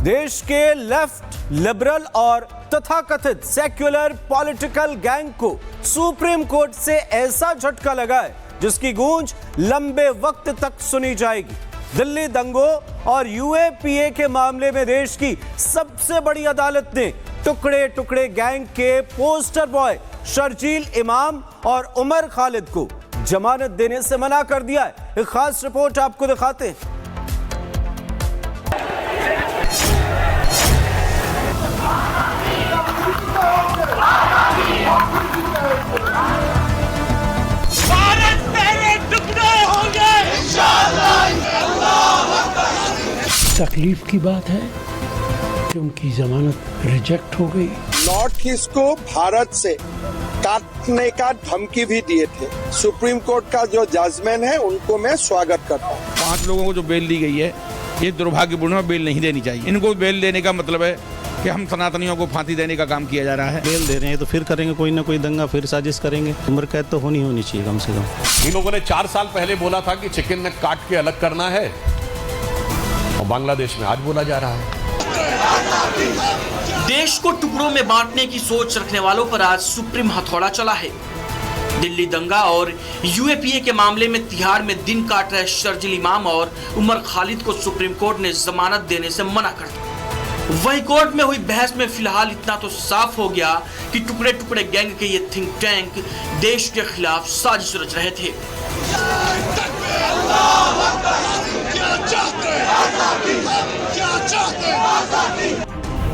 देश के left, liberal और तथाकथित सेक्युलर पॉलिटिकल गैंग को सुप्रीम कोर्ट से ऐसा झटका लगा है जिसकी गूंज लंबे वक्त तक सुनी जाएगी। दिल्ली दंगों और यूएपीए के मामले में देश की सबसे बड़ी अदालत ने टुकड़े टुकड़े गैंग के पोस्टर बॉय शर्जील इमाम और उमर खालिद को जमानत देने से मना कर दिया है। एक खास रिपोर्ट आपको दिखाते हैं। तकलीफ की बात है कि उनकी जमानत रिजेक्ट हो गई। नॉर्थ ईस्ट को भारत से काटने का धमकी भी दिए थे। सुप्रीम कोर्ट का जो जजमेंट है उनको मैं स्वागत करता हूँ। 5 लोगों को जो बेल दी गई है ये दुर्भाग्यपूर्ण है, बेल नहीं देनी चाहिए। इनको बेल देने का मतलब है कि हम सनातनियों को फांसी देने का काम किया जा रहा है। बेल दे रहे हैं तो फिर करेंगे कोई ना कोई दंगा, फिर साजिश करेंगे। उम्र कैद तो होनी चाहिए कम से कम। इन लोगों ने 4 साल पहले बोला था कि चिकन ने काट के अलग करना है और बांग्लादेश में आज बोला जा रहा है। देश को टुकड़ों में बांटने की सोच रखने वालों पर आज सुप्रीम हथौड़ा चला है। दिल्ली दंगा और यूएपीए के मामले में तिहाड़ में दिन काट रहे शर्जील इमाम और उमर खालिद को सुप्रीम कोर्ट ने जमानत देने से मना कर दिया। वही कोर्ट में हुई बहस में फिलहाल इतना तो साफ हो गया कि टुकड़े टुकड़े गैंग के ये थिंक टैंक देश के खिलाफ साजिश रच रहे थे।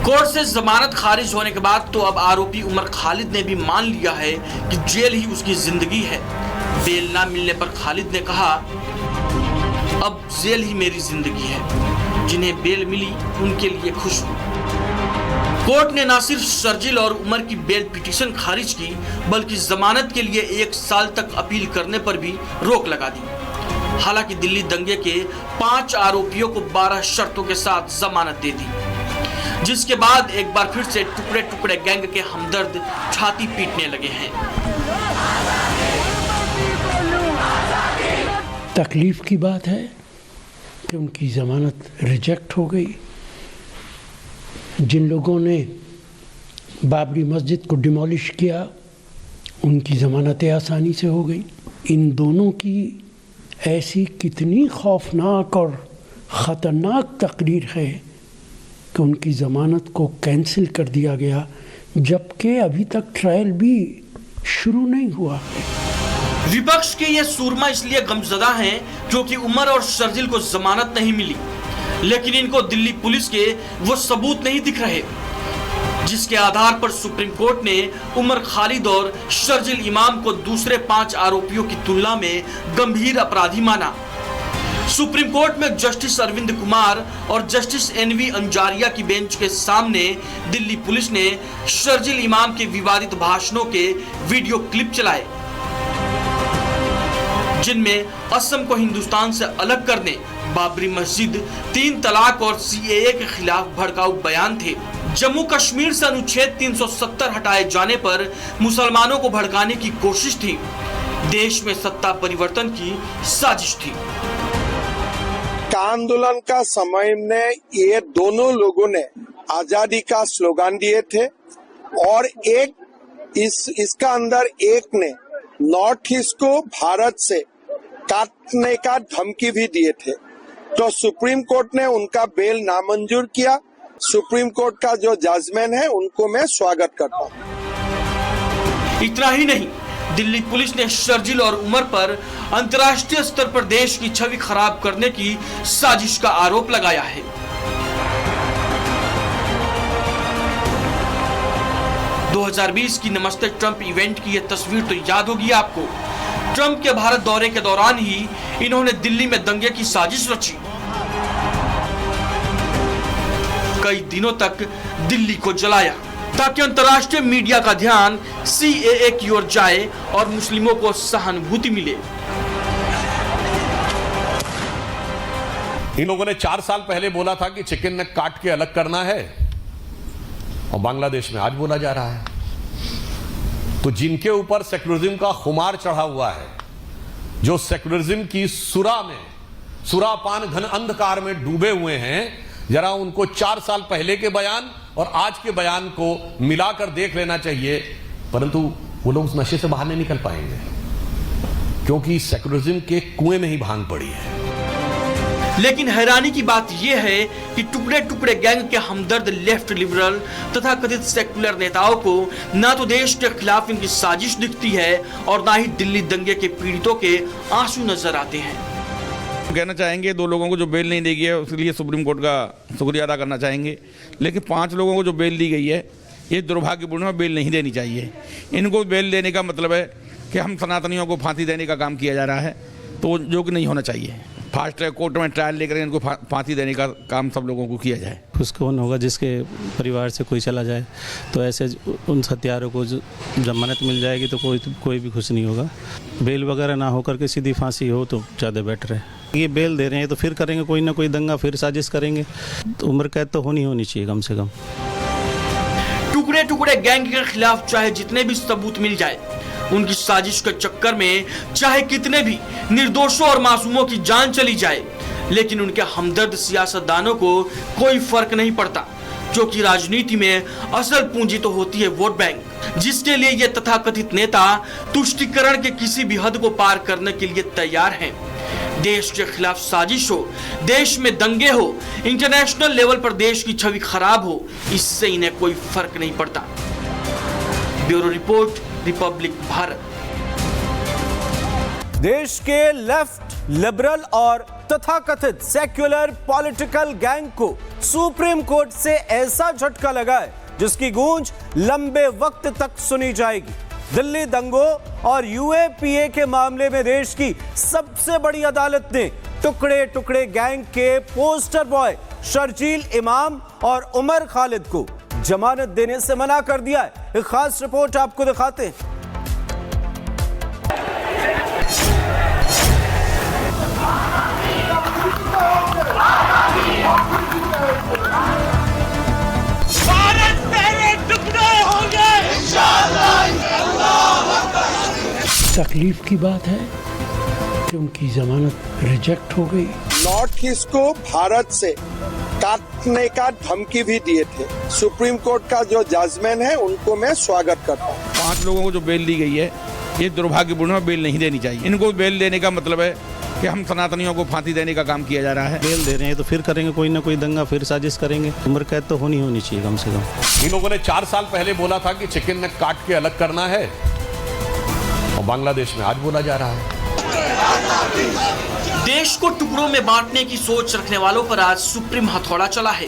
कोर्ट से जमानत खारिज होने के बाद तो अब आरोपी उमर खालिद ने भी मान लिया है कि जेल ही उसकी जिंदगी है। बेल ना मिलने पर खालिद ने कहा, अब जेल ही मेरी जिंदगी है। जिन्हें बेल मिली उनके लिए खुश हूं। कोर्ट ने न सिर्फ शर्जील और उमर की बेल पिटीशन खारिज की बल्कि जमानत के लिए 1 साल तक अपील करने पर भी रोक लगा दी। हालांकि दिल्ली दंगे के 5 आरोपियों को 12 शर्तों के साथ जमानत दे दी, जिसके बाद एक बार फिर से टुकड़े टुकड़े गैंग के हमदर्द छाती पीटने लगे हैं। तकलीफ की बात है कि उनकी जमानत रिजेक्ट हो गई। जिन लोगों ने बाबरी मस्जिद को डिमोलिश किया उनकी जमानतें आसानी से हो गई। इन दोनों की ऐसी कितनी खौफनाक और ख़तरनाक तकरीर है कि उनकी ज़मानत को कैंसिल कर दिया गया, जबकि अभी तक ट्रायल भी शुरू नहीं हुआ है। विपक्ष के ये सूरमा इसलिए गमजदा हैं क्योंकि उमर और शर्जील को जमानत नहीं मिली, लेकिन इनको दिल्ली पुलिस के वो सबूत नहीं दिख रहे जिसके आधार पर सुप्रीम कोर्ट ने उमर खालिद और शर्जील इमाम को दूसरे 5 आरोपियों की तुलना में गंभीर अपराधी माना। सुप्रीम कोर्ट में जस्टिस अरविंद कुमार और जस्टिस एनवी अंजारिया की बेंच के सामने दिल्ली पुलिस ने शर्जील इमाम के विवादित भाषणों के वीडियो क्लिप चलाए, जिनमें असम को हिंदुस्तान से अलग करने, बाबरी मस्जिद, 3 तलाक और सीएए के खिलाफ भड़काऊ बयान थे। जम्मू कश्मीर से अनुच्छेद 370 हटाए जाने पर मुसलमानों को भड़काने की कोशिश थी। देश में सत्ता परिवर्तन की साजिश थी। आंदोलन का समय में ये दोनों लोगों ने आजादी का स्लोगन दिए थे और इसका अंदर एक ने नॉर्थ ईस्ट को भारत से काटने का धमकी भी दिए थे। तो सुप्रीम कोर्ट ने उनका बेल नामंजूर किया। सुप्रीम कोर्ट का जो जजमेंट है उनको मैं स्वागत करता हूँ। इतना ही नहीं, दिल्ली पुलिस ने शर्जील और उमर पर अंतर्राष्ट्रीय स्तर पर देश की छवि खराब करने की साजिश का आरोप लगाया है। – 2020 की नमस्ते ट्रंप इवेंट की यह तस्वीर तो याद होगी आपको। ट्रंप के भारत दौरे के दौरान ही इन्होंने दिल्ली में दंगे की साजिश रची। कई दिनों तक दिल्ली को जलाया ताकि अंतर्राष्ट्रीय मीडिया का ध्यान सीएए की ओर जाए और मुस्लिमों को सहानुभूति मिले। इन लोगों ने 4 साल पहले बोला था कि चिकन ने काट के अलग करना है और बांग्लादेश में आज बोला जा रहा है। तो जिनके ऊपर सेक्युलरिज्म का खुमार चढ़ा हुआ है, जो सेक्युलरिज्म की सुरापान घन अंधकार में डूबे हुए हैं, जरा उनको 4 साल पहले के बयान और आज के बयान को मिलाकर देख लेना चाहिए, परंतु वो लोग उस नशे से बाहर नहीं निकल पाएंगे, क्योंकि सेकुलरिज्म के कुएं में ही भांग पड़ी है। लेकिन हैरानी की बात यह है कि टुकड़े टुकड़े गैंग के हमदर्द लेफ्ट लिबरल तथा कथित सेक्युलर नेताओं को ना तो देश के खिलाफ इनकी साजिश दिखती है और ना ही दिल्ली दंगे के पीड़ितों के आंसू नजर आते हैं। कहना चाहेंगे 2 लोगों को जो बेल नहीं दी गई है उसके लिए सुप्रीम कोर्ट का शुक्रिया अदा करना चाहेंगे, लेकिन 5 लोगों को जो बेल दी गई है ये दुर्भाग्यपूर्ण है, बेल नहीं देनी चाहिए। इनको बेल देने का मतलब है कि हम सनातनियों को फांसी देने का काम किया जा रहा है, तो जो कि नहीं होना चाहिए। फास्ट ट्रैक कोर्ट में ट्रायल लेकर इनको फांसी देने का काम सब लोगों को किया जाए। खुश कौन होगा जिसके परिवार से कोई चला जाए, तो ऐसे उन हत्यारों को जमानत मिल जाएगी तो कोई भी खुश नहीं होगा। बेल वगैरह ना होकर के सीधी फांसी हो तो ज़्यादा बेटर है। ये बेल दे रहे हैं तो फिर करेंगे कोई ना कोई दंगा, फिर साजिश करेंगे, तो उम्र कैद तो होनी चाहिए कम से कम। टुकड़े टुकड़े गैंग के खिलाफ चाहे जितने भी सबूत मिल जाए, उनकी साजिश के चक्कर में चाहे कितने भी निर्दोषों और मासूमों की जान चली जाए, लेकिन उनके हमदर्द सियासतदानों को कोई फर्क नहीं पड़ता, क्योंकि राजनीति में असल पूंजी तो होती है वोट बैंक, जिसके लिए ये तथाकथित नेता तुष्टीकरण के किसी भी हद को पार करने के लिए तैयार हैं। देश के खिलाफ साजिश हो, देश में दंगे हो, इंटरनेशनल लेवल पर देश की छवि खराब हो, इससे इन्हें कोई फर्क नहीं पड़ता। Bureau report, Republic Bharat. देश के लेफ्ट लिबरल और तथाकथित सेक्युलर पॉलिटिकल गैंग को सुप्रीम कोर्ट से ऐसा झटका लगा है जिसकी गूंज लंबे वक्त तक सुनी जाएगी। दिल्ली दंगों और यूएपीए के मामले में देश की सबसे बड़ी अदालत ने टुकड़े टुकड़े गैंग के पोस्टर बॉय शर्जील इमाम और उमर खालिद को जमानत देने से मना कर दिया है। एक खास रिपोर्ट आपको दिखाते हैं। तकलीफ की बात है कि उनकी जमानत रिजेक्ट हो गई। नॉर्थ ईस्ट को भारत से काटने का धमकी भी दिए थे। सुप्रीम कोर्ट का जो जजमेंट है उनको मैं स्वागत करता हूँ। 5 लोगों को जो बेल दी गई है ये दुर्भाग्यपूर्ण है, बेल नहीं देनी चाहिए। इनको बेल देने का मतलब है कि हम सनातनियों को फांसी देने का काम किया जा रहा है। बेल दे रहे हैं तो फिर करेंगे कोई ना कोई दंगा, फिर साजिश करेंगे, उम्र कैद तो होनी चाहिए कम से कम। इन लोगों ने 4 साल पहले बोला था कि चिकन ने काट के अलग करना है, और बांग्लादेश में आज बोला जा रहा है। देश को टुकड़ों में बांटने की सोच रखने वालों पर आज सुप्रीम हथौड़ा चला है।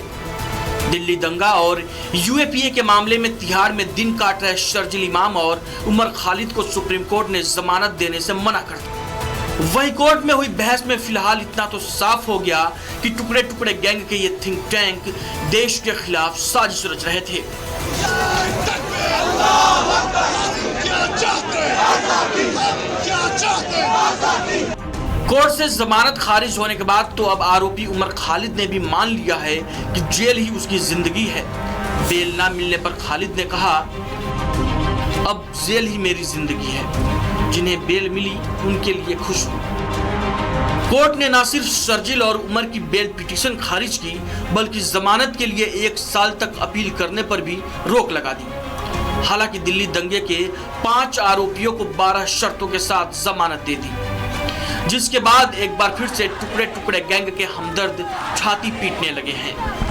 दिल्ली दंगा और यूएपीए के मामले में तिहाड़ में दिन काट रहे शर्जील इमाम और उमर खालिद को सुप्रीम कोर्ट ने जमानत देने से मना कर दिया। वहीं कोर्ट में हुई बहस में फिलहाल इतना तो साफ हो गया कि टुकड़े टुकड़े गैंग के ये थिंक टैंक देश के खिलाफ साजिश रच रहे थे। कोर्ट से जमानत खारिज होने के बाद तो अब आरोपी उमर खालिद ने भी मान लिया है कि जेल ही उसकी जिंदगी है। बेल ना मिलने पर खालिद ने कहा, अब जेल ही मेरी जिंदगी है। जिन्हें बेल मिली उनके लिए खुश हूं। कोर्ट ने न सिर्फ शर्जील और उमर की बेल पिटीशन खारिज की, बल्कि जमानत के लिए 1 साल तक अपील करने पर भी रोक लगा दी। हालांकि दिल्ली दंगे के 5 आरोपियों को 12 शर्तों के साथ जमानत दे दी, जिसके बाद एक बार फिर से टुकड़े टुकड़े गैंग के हमदर्द छाती पीटने लगे हैं।